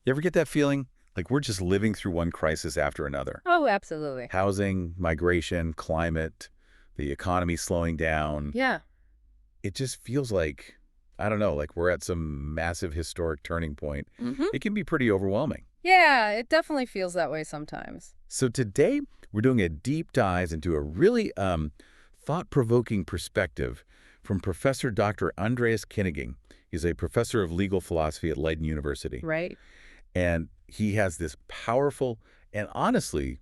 You ever get that feeling? Like we're just living through one crisis after another. Oh, absolutely. Housing, migration, climate, the economy slowing down. Yeah. It just feels like, I don't know, like we're at some massive historic turning point. Mm-hmm. It can be pretty overwhelming. Yeah, it definitely feels that way sometimes. So today, we're doing a deep dive into a really thought-provoking perspective from Professor Dr. Andreas Kinneging. He's a professor of legal philosophy at Leiden University. Right. And he has this powerful and honestly,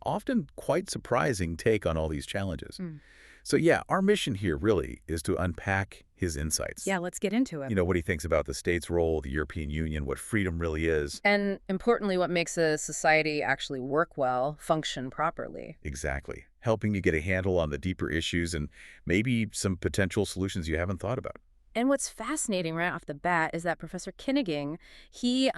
often quite surprising take on all these challenges. Mm. So yeah, our mission here really is to unpack his insights. Yeah, let's get into it. You know, what he thinks about the state's role, the European Union, what freedom really is. And importantly, what makes a society actually work well, function properly. Exactly. Helping you get a handle on the deeper issues and maybe some potential solutions you haven't thought about. And what's fascinating right off the bat is that Professor Kinneging, he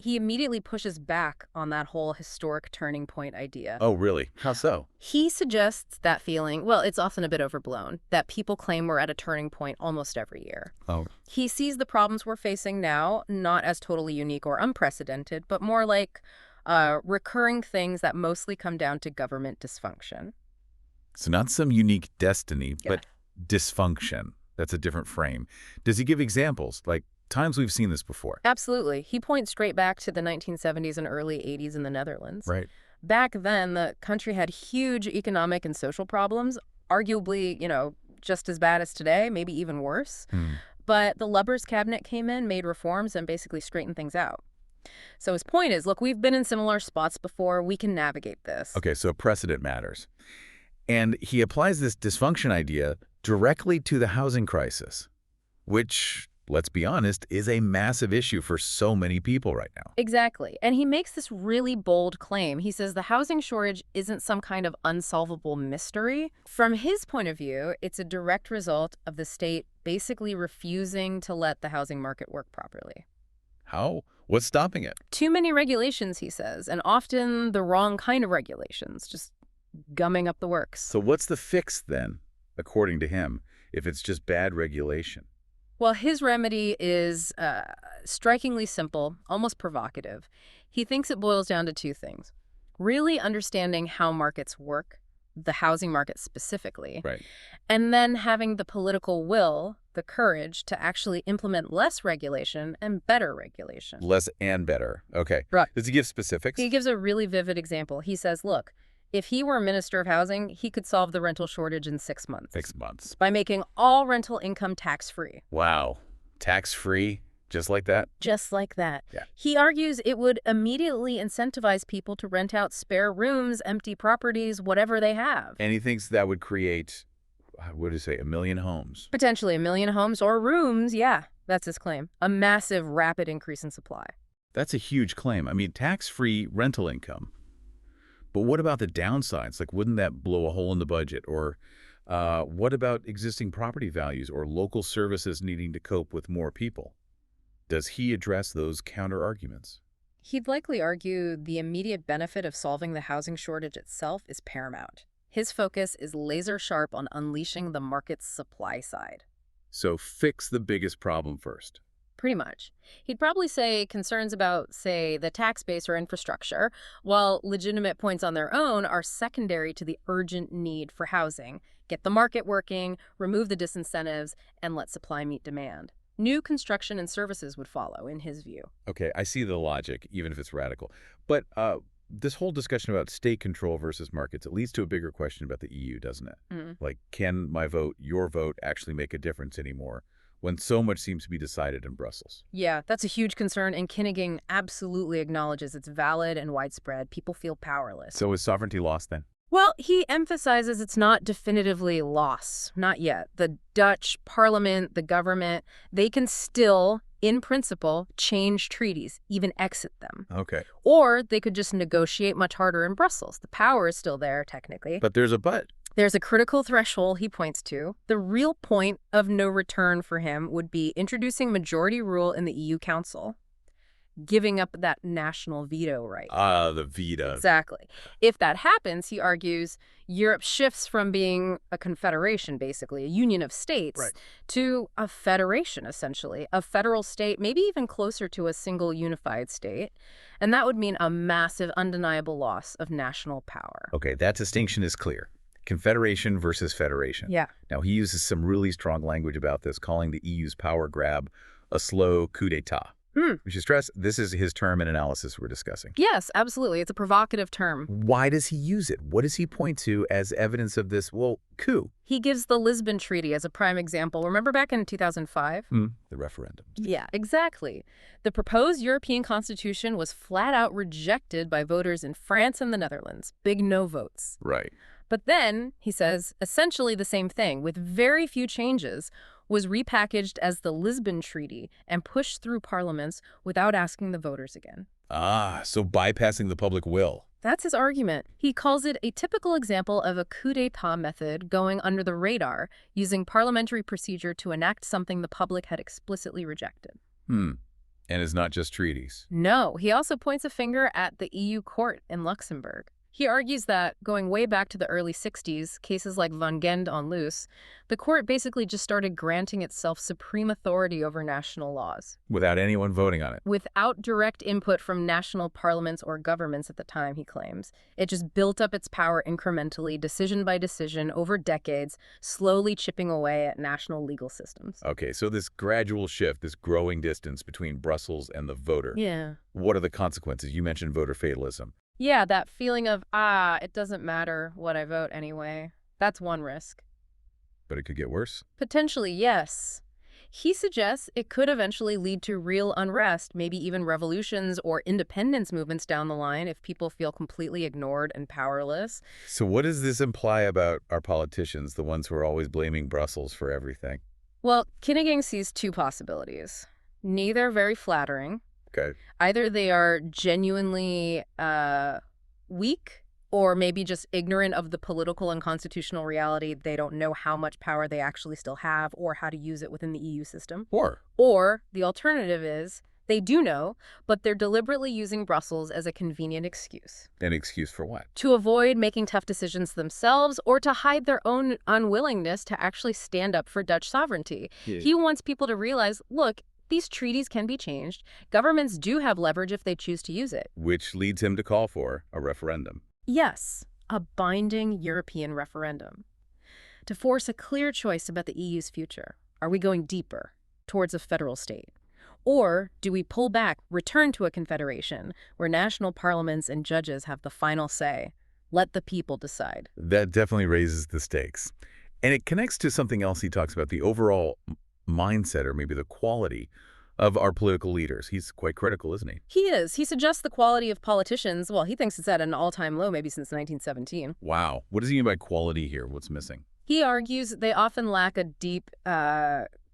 immediately pushes back on that whole historic turning point idea. Oh, really? How so? He suggests that feeling, well, it's often a bit overblown, that people claim we're at a turning point almost every year. Oh, He sees the problems we're facing now not as totally unique or unprecedented, but more like recurring things that mostly come down to government dysfunction. so not some unique destiny, Yeah. but dysfunction. That's a different frame. Does he give examples, like times we've seen this before? Absolutely. He points straight back to the 1970s and early 80s in the Netherlands. Right. Back then, the country had huge economic and social problems, arguably, just as bad as today, maybe even worse. But the Lubbers cabinet came in, made reforms, and basically straightened things out. So his point is, look, we've been in similar spots before. We can navigate this. Okay, so precedent matters. And he applies this dysfunction idea directly to the housing crisis, which, let's be honest, is a massive issue for so many people right now. Exactly. And he makes this really bold claim. He says the housing shortage isn't some kind of unsolvable mystery. From his point of view, it's a direct result of the state basically refusing to let the housing market work properly. How? What's stopping it? Too many regulations, he says, and often the wrong kind of regulations, just gumming up the works. So what's the fix then, according to him, if it's just bad regulation? Well, his remedy is strikingly simple, almost provocative. He thinks it boils down to two things. Really understanding how markets work, the housing market specifically, Right. and then having the political will, the courage to actually implement less regulation and better regulation. Less and better. Okay. Right. Does he give specifics? He gives a really vivid example. He says, look, if he were Minister of Housing, he could solve the rental shortage in 6 months. 6 months. By making all rental income tax-free. Wow. Tax-free? Just like that? Just like that. Yeah. He argues it would immediately incentivize people to rent out spare rooms, empty properties, whatever they have. And he thinks that would create, what did he say, 1 million homes? Potentially 1 million homes or rooms, yeah, that's his claim. A massive, rapid increase in supply. That's a huge claim. I mean, tax-free rental income. But what about the downsides? Like, wouldn't that blow a hole in the budget? Or what about existing property values or local services needing to cope with more people? Does he address those counter-arguments? He'd likely argue the immediate benefit of solving the housing shortage itself is paramount. His focus is laser-sharp on unleashing the market's supply side. So fix the biggest problem first. Pretty much. He'd probably say concerns about, say, the tax base or infrastructure, while legitimate points on their own are secondary to the urgent need for housing. Get the market working, remove the disincentives, and let supply meet demand. New construction and services would follow, in his view. Okay, I see the logic, even if it's radical. But this whole discussion about state control versus markets, it leads to a bigger question about the EU, doesn't it? Like, can my vote, your vote, actually make a difference anymore when so much seems to be decided in Brussels? Yeah, that's a huge concern, and Kinneging absolutely acknowledges it's valid and widespread. People feel powerless. So is sovereignty lost then? Well, he emphasizes it's not definitively lost. Not yet. The Dutch parliament, the government, they can still, in principle, change treaties, even exit them. Okay. Or they could just negotiate much harder in Brussels. The power is still there, technically. But there's a but. There's a critical threshold he points to. The real point of no return for him would be introducing majority rule in the EU Council. giving up that national veto right. Ah, the veto. Exactly. If that happens, he argues, Europe shifts from being a confederation, basically, a union of states, Right. to a federation, essentially, a federal state, maybe even closer to a single unified state. And that would mean a massive, undeniable loss of national power. Okay, that distinction is clear. Confederation versus federation. Yeah. Now, he uses some really strong language about this, calling the EU's power grab a slow coup d'etat. We should stress this is his term and analysis we're discussing. Yes, absolutely. It's a provocative term. Why does he use it? What does he point to as evidence of this, well, coup? He gives the Lisbon Treaty as a prime example. Remember back in 2005? The referendum. Yeah, exactly. The proposed European constitution was flat out rejected by voters in France and the Netherlands. Big no votes. Right. But then, he says, essentially the same thing, with very few changes, was repackaged as the Lisbon Treaty and pushed through parliaments without asking the voters again. Ah, so bypassing the public will. That's his argument. He calls it a typical example of a coup d'etat method going under the radar, using parliamentary procedure to enact something the public had explicitly rejected. And it's not just treaties. No, he also points a finger at the EU court in Luxembourg. He argues that, going way back to the early 60s, cases like Van Ghent on Loos, the court basically just started granting itself supreme authority over national laws. Without anyone voting on it. Without direct input from national parliaments or governments at the time, he claims. It just built up its power incrementally, decision by decision, over decades, slowly chipping away at national legal systems. Okay, so this gradual shift, this growing distance between Brussels and the voter. Yeah. What are the consequences? You mentioned voter fatalism. Yeah, that feeling of, it doesn't matter what I vote anyway. That's one risk. But it could get worse. Potentially, yes. He suggests it could eventually lead to real unrest, maybe even revolutions or independence movements down the line if people feel completely ignored and powerless. So what does this imply about our politicians, the ones who are always blaming Brussels for everything? Well, Kinneging sees two possibilities. Neither very flattering. Okay. Either they are genuinely weak, or maybe just ignorant of the political and constitutional reality. They don't know how much power they actually still have or how to use it within the EU system. Or the alternative is they do know, but they're deliberately using Brussels as a convenient excuse. An excuse for what? To avoid making tough decisions themselves or to hide their own unwillingness to actually stand up for Dutch sovereignty. Yeah. He wants people to realize, look, these treaties can be changed. Governments do have leverage if they choose to use it. Which leads him to call for a referendum. Yes, a binding European referendum. To force a clear choice about the EU's future. Are we going deeper, towards a federal state? Or do we pull back, return to a confederation, where national parliaments and judges have the final say? Let the people decide. That definitely raises the stakes. And it connects to something else he talks about, the overall mindset, or maybe the quality of our political leaders. He's quite critical, isn't he? He is. He suggests the quality of politicians, well, he thinks it's at an all-time low, maybe since 1917. Wow. What does he mean by quality here? What's missing? He argues they often lack a deep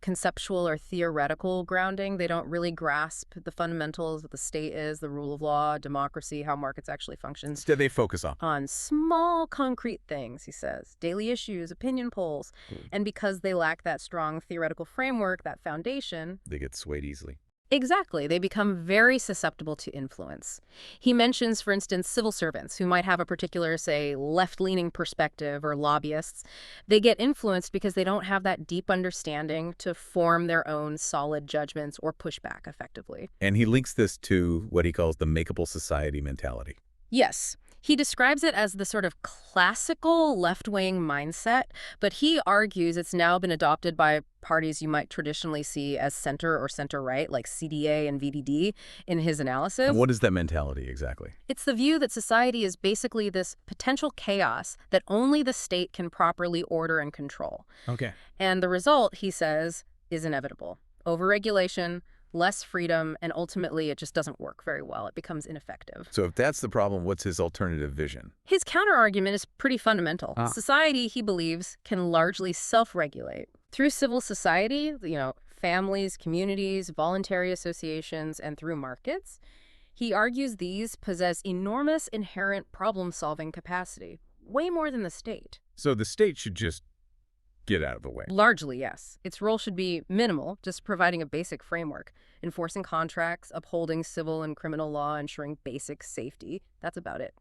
conceptual or theoretical grounding. They don't really grasp the fundamentals of what the state is, the rule of law, democracy, how markets actually function. Instead, they focus on Small, concrete things, he says. Daily issues, opinion polls. And because they lack that strong theoretical framework, that foundation, they get swayed easily. Exactly. They become very susceptible to influence. He mentions, for instance, civil servants who might have a particular, say, left-leaning perspective, or lobbyists. They get influenced because they don't have that deep understanding to form their own solid judgments or push back effectively. And he links this to what he calls the makeable society mentality. Yes. He describes it as the sort of classical left-wing mindset, but he argues it's now been adopted by parties you might traditionally see as center or center-right, like CDA and VDD, in his analysis. And what is that mentality exactly? It's the view that society is basically this potential chaos that only the state can properly order and control. Okay. And the result, he says, is inevitable. Overregulation, less freedom, and ultimately it just doesn't work very well. It becomes ineffective. So if that's the problem, what's his alternative vision? His counterargument is pretty fundamental. Society, he believes, can largely self-regulate. Through civil society, families, communities, voluntary associations, and through markets, he argues these possess enormous inherent problem-solving capacity, way more than the state. So the state should just Get out of the way. Largely, yes. Its role should be minimal, just providing a basic framework, enforcing contracts, upholding civil and criminal law, ensuring basic safety. That's about it.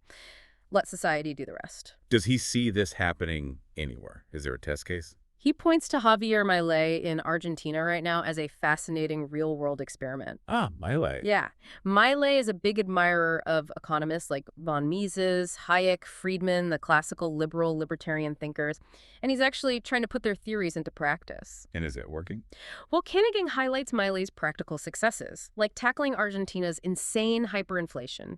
Let society do the rest. Does he see this happening anywhere? Is there a test case? He points to Javier Milei in Argentina right now as a fascinating real-world experiment. Ah, Milei. Yeah. Milei is a big admirer of economists like von Mises, Hayek, Friedman, the classical liberal libertarian thinkers, and he's actually trying to put their theories into practice. And is it working? Well, Kinneging highlights Milei's practical successes, like tackling Argentina's insane hyperinflation.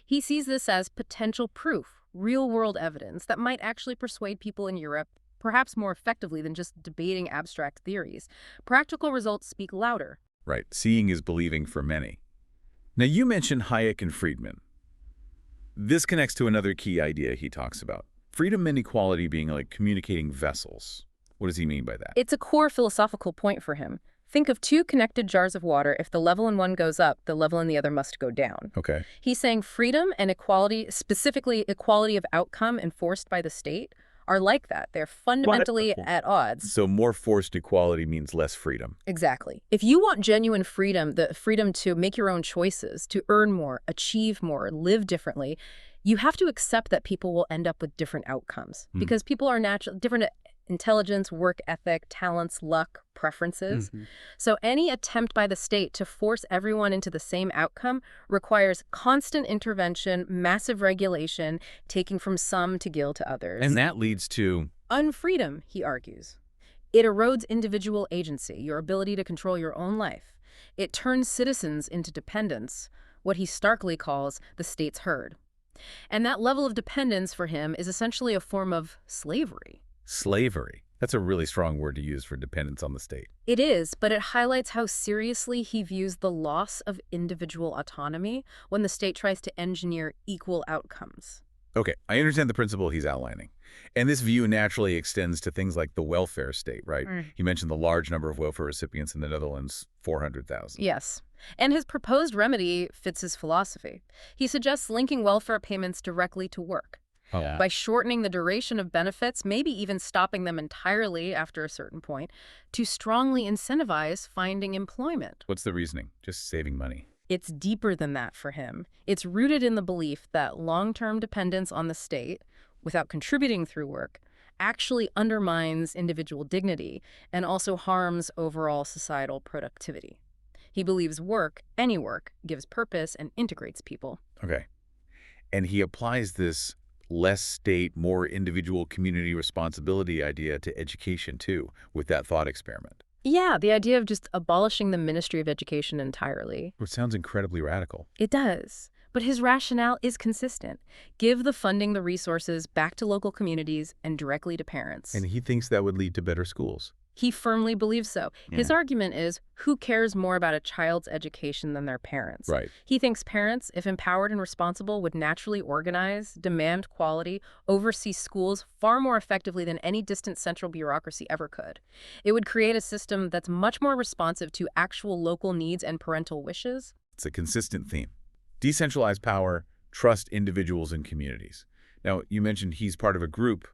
He sees this as potential proof, real-world evidence that might actually persuade people in Europe perhaps more effectively than just debating abstract theories. Practical results speak louder. Right. Seeing is believing for many. Now, you mentioned Hayek and Friedman. This connects to another key idea he talks about. Freedom and equality being like communicating vessels. What does he mean by that? It's a core philosophical point for him. Think of two connected jars of water. If the level in one goes up, the level in the other must go down. Okay. He's saying freedom and equality, specifically equality of outcome enforced by the state, are like that. They're fundamentally at odds. So more forced equality means less freedom. Exactly. If you want genuine freedom, the freedom to make your own choices, to earn more, achieve more, live differently, you have to accept that people will end up with different outcomes because people are different intelligence, work ethic, talents, luck, preferences. So any attempt by the state to force everyone into the same outcome requires constant intervention, massive regulation, taking from some to give to others. And that leads to unfreedom, he argues. It erodes individual agency, your ability to control your own life. It turns citizens into dependents, what he starkly calls the state's herd. And that level of dependence for him is essentially a form of slavery. slavery. That's a really strong word to use for dependence on the state. It is, but it highlights how seriously he views the loss of individual autonomy when the state tries to engineer equal outcomes. Okay, I understand the principle he's outlining. And this view naturally extends to things like the welfare state, right? He mentioned the large number of welfare recipients in the Netherlands, 400,000. Yes. And his proposed remedy fits his philosophy. He suggests linking welfare payments directly to work. By shortening the duration of benefits, maybe even stopping them entirely after a certain point, to strongly incentivize finding employment. What's the reasoning? Just saving money. It's deeper than that for him. It's rooted in the belief that long-term dependence on the state, without contributing through work, actually undermines individual dignity and also harms overall societal productivity. He believes work, any work, gives purpose and integrates people. Okay. And he applies this less state, more individual community responsibility idea to education, too, with that thought experiment. Yeah, the idea of just abolishing the Ministry of Education entirely. Which sounds incredibly radical. It does. But his rationale is consistent. Give the funding, the resources back to local communities and directly to parents. And he thinks that would lead to better schools. He firmly believes so. His argument is, who cares more about a child's education than their parents? Right. He thinks parents, if empowered and responsible, would naturally organize, demand quality, oversee schools far more effectively than any distant central bureaucracy ever could. It would create a system that's much more responsive to actual local needs and parental wishes. It's a consistent theme. Decentralized power, trust individuals and communities. Now, you mentioned he's part of a group,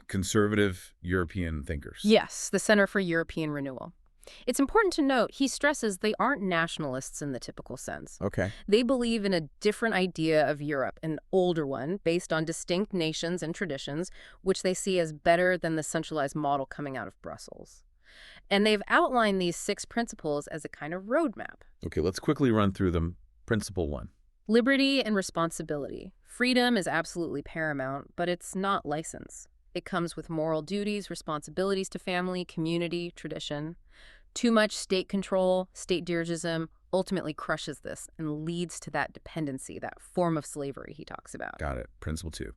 conservative European thinkers. Yes, the Center for European Renewal. It's important to note he stresses they aren't nationalists in the typical sense. Okay. They believe in a different idea of Europe, an older one based on distinct nations and traditions, which they see as better than the centralized model coming out of Brussels. And they've outlined these 6 principles as a kind of roadmap. Okay, let's quickly run through them. Principle 1. Liberty and responsibility. Freedom is absolutely paramount, but it's not license. It comes with moral duties, responsibilities to family, community, tradition. Too much state control, state dirigism, ultimately crushes this and leads to that dependency, that form of slavery he talks about. Got it. Principle 2.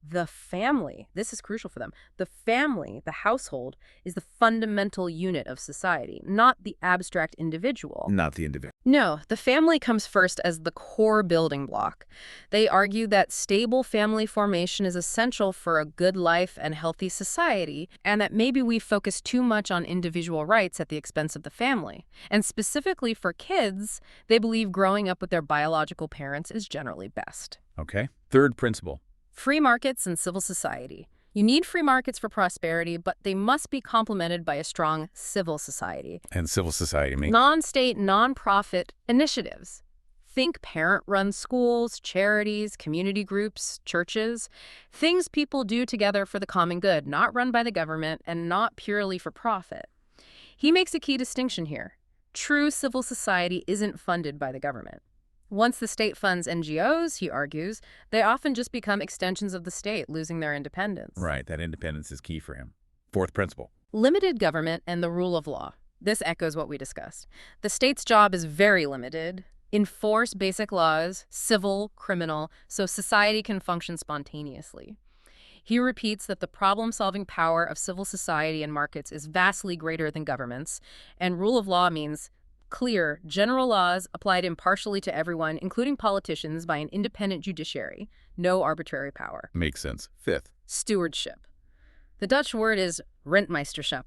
The family, this is crucial for them. The family, the household, is the fundamental unit of society, not the abstract individual. Not the individual. No, the family comes first as the core building block. They argue that stable family formation is essential for a good life and healthy society, and that maybe we focus too much on individual rights at the expense of the family. And specifically for kids, they believe growing up with their biological parents is generally best. Okay. Third principle. Free markets and civil society. You need free markets for prosperity, but they must be complemented by a strong civil society. And civil society, me. Non-state, non-profit initiatives. Think parent-run schools, charities, community groups, churches. Things people do together for the common good, not run by the government and not purely for profit. He makes a key distinction here. True civil society isn't funded by the government. Once the state funds NGOs, he argues, they often just become extensions of the state, losing their independence. Right, that independence is key for him. Fourth principle. Limited government and the rule of law. This echoes what we discussed. The state's job is very limited. Enforce basic laws, civil, criminal, so society can function spontaneously. He repeats that the problem-solving power of civil society and markets is vastly greater than governments, and rule of law means clear, general laws applied impartially to everyone, including politicians, by an independent judiciary. No arbitrary power. Makes sense. Fifth. Stewardship. The Dutch word is rentmeesterschap.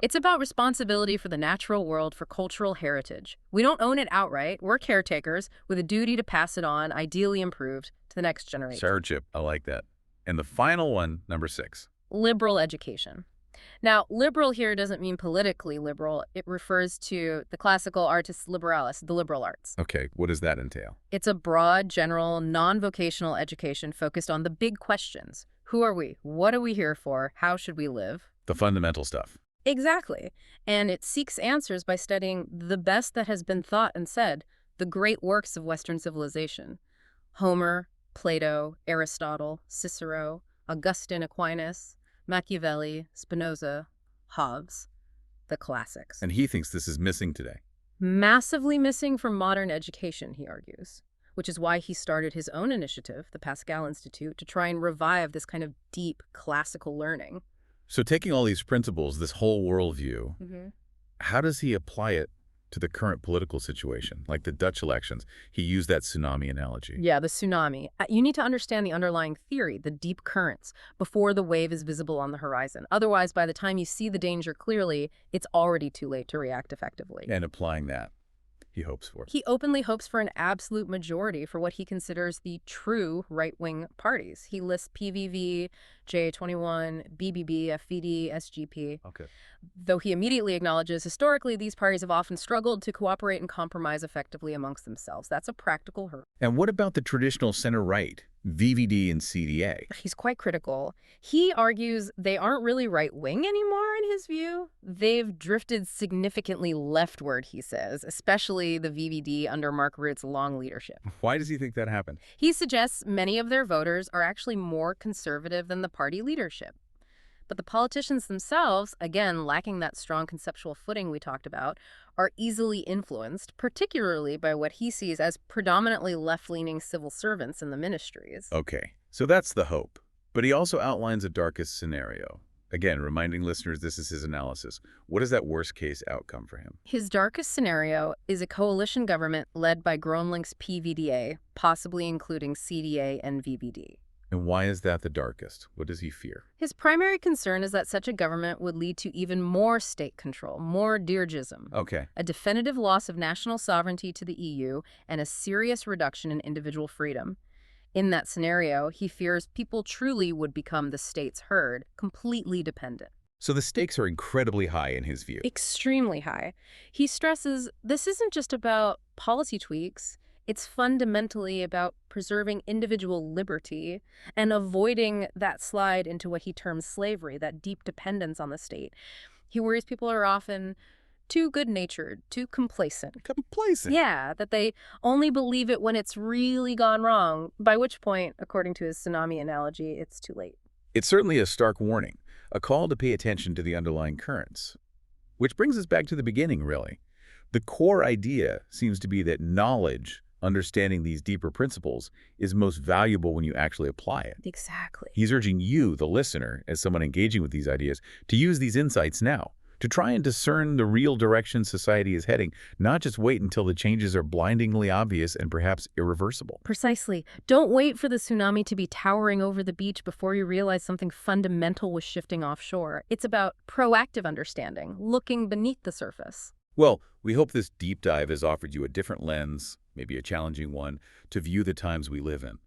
It's about responsibility for the natural world, for cultural heritage. We don't own it outright. We're caretakers with a duty to pass it on, ideally improved, to the next generation. Stewardship. I like that. And the final one, number 6. Liberal education. Now, liberal here doesn't mean politically liberal. It refers to the classical artis liberalis, the liberal arts. Okay, what does that entail? It's a broad, general, non-vocational education focused on the big questions. Who are we? What are we here for? How should we live? The fundamental stuff. Exactly. And it seeks answers by studying the best that has been thought and said, the great works of Western civilization. Homer, Plato, Aristotle, Cicero, Augustine Aquinas, Machiavelli, Spinoza, Hobbes, the classics. And he thinks this is missing today. Massively missing from modern education, he argues, which is why he started his own initiative, the Pascal Institute, to try and revive this kind of deep classical learning. So taking all these principles, this whole worldview, how does he apply it to the current political situation? Like the Dutch elections, he used that tsunami analogy. Yeah, the tsunami. You need to understand the underlying theory, the deep currents, before the wave is visible on the horizon. Otherwise, by the time you see the danger clearly, it's already too late to react effectively. And applying that, he hopes for. He openly hopes for an absolute majority for what he considers the true right-wing parties. He lists PVV, J21, BBB, FVD, SGP. Okay. Though he immediately acknowledges historically these parties have often struggled to cooperate and compromise effectively amongst themselves. That's a practical hurdle. And what about the traditional center-right, VVD and CDA? He's quite critical. He argues they aren't really right-wing anymore in his view. They've drifted significantly leftward, he says, especially the VVD under Mark Rutte's long leadership. Why does he think that happened? He suggests many of their voters are actually more conservative than the party leadership. But the politicians themselves, again, lacking that strong conceptual footing we talked about, are easily influenced, particularly by what he sees as predominantly left-leaning civil servants in the ministries. Okay, so that's the hope. But he also outlines a darkest scenario. Again, reminding listeners this is his analysis. What is that worst-case outcome for him? His darkest scenario is a coalition government led by Groenlink's PVDA, possibly including CDA and VVD. And why is that the darkest? What does he fear? His primary concern is that such a government would lead to even more state control, more dirigism, Okay. a definitive loss of national sovereignty to the EU, and a serious reduction in individual freedom. In that scenario, he fears people truly would become the state's herd, completely dependent. So the stakes are incredibly high in his view. Extremely high. He stresses this isn't just about policy tweaks. It's fundamentally about preserving individual liberty and avoiding that slide into what he terms slavery, that deep dependence on the state. He worries people are often too good-natured, too complacent. Complacent? Yeah, that they only believe it when it's really gone wrong, by which point, according to his tsunami analogy, it's too late. It's certainly a stark warning, a call to pay attention to the underlying currents. Which brings us back to the beginning, really. The core idea seems to be that knowledge, understanding these deeper principles, is most valuable when you actually apply it. Exactly. He's urging you, the listener, as someone engaging with these ideas, to use these insights now, to try and discern the real direction society is heading, not just wait until the changes are blindingly obvious and perhaps irreversible. Precisely. Don't wait for the tsunami to be towering over the beach before you realize something fundamental was shifting offshore. It's about proactive understanding, looking beneath the surface. Well, we hope this deep dive has offered you a different lens, maybe a challenging one, to view the times we live in.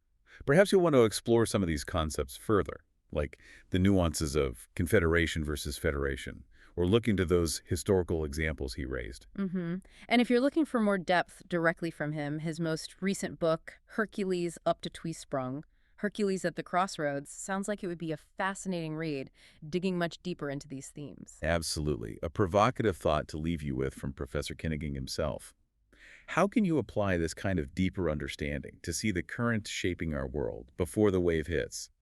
Perhaps you'll want to explore some of these concepts further. like the nuances of confederation versus federation, or looking to those historical examples he raised. Mm-hmm. And if you're looking for more depth directly from him, his most recent book, Hercules Up to Tweesprung, Hercules at the Crossroads, sounds like it would be a fascinating read, digging much deeper into these themes. Absolutely. A provocative thought to leave you with from Professor Kinneging himself. How can you apply this kind of deeper understanding to see the current shaping our world before the wave hits?